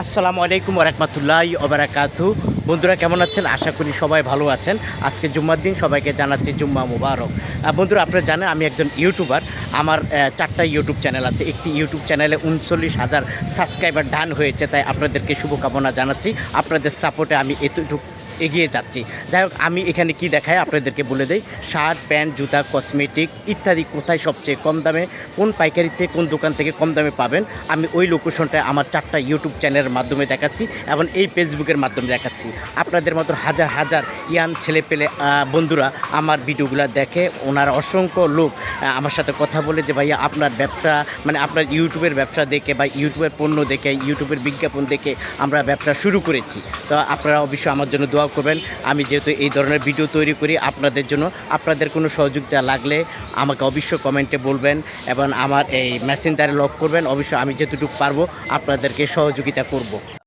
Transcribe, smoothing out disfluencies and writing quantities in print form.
আসসালামু আলাইকুম ওয়া ওবারাকাতু। বন্ধুরা কেমন আছেন? আশা করি সবাই ভালো আছেন। আজকে জুম্মার দিন, সবাইকে জানাচ্ছি জুম্মা মুবারক। বন্ধুরা আপনারা জানেন আমি একজন ইউটিউবার। আমার 4টা ইউটিউব চ্যানেল আছে। একটি ইউটিউব চ্যানেলে 39,000 সাবস্ক্রাইবার ডান হয়েছে, তাই আপনাদেরকে শুভকামনা জানাচ্ছি। আপনাদের সাপোর্টে আমি এতটুকু এগিয়ে যাচ্ছি। যাই হোক, আমি এখানে কি দেখাই আপনাদেরকে বলে দেই। শার্ট, প্যান্ট, জুতা, কসমেটিক ইত্যাদি কোথায় সবচেয়ে কম দামে, কোন পাইকারিতে, কোন দোকান থেকে কম দামে পাবেন, আমি ওই লোকেশনটায় আমার 4টা ইউটিউব চ্যানেলের মাধ্যমে দেখাচ্ছি এবং এই ফেসবুকের মাধ্যমে দেখাচ্ছি। আপনাদের মতো হাজার হাজার ইয়ান ছেলেপেলে বন্ধুরা আমার ভিডিওগুলো দেখে। ওনার অসংখ্য লোক আমার সাথে কথা বলে যে ভাইয়া আপনার ব্যবসা, মানে আপনার ইউটিউবের ব্যবসা দেখে বা ইউটিউবের পণ্য দেখে, ইউটিউবের বিজ্ঞাপন দেখে আমরা ব্যবসা শুরু করেছি। তো আপনারা অবশ্যই আমার জন্য দোয়া করবেন। আমি যেহেতু এই ধরনের ভিডিও তৈরি করি আপনাদের জন্য, আপনাদের কোনো সহযোগিতা লাগলে আমাকে অবশ্যই কমেন্টে বলবেন এবং আমার এই মেসেঞ্জারে লক করবেন। অবশ্যই আমি যেতটুকু পারবো আপনাদেরকে সহযোগিতা করব।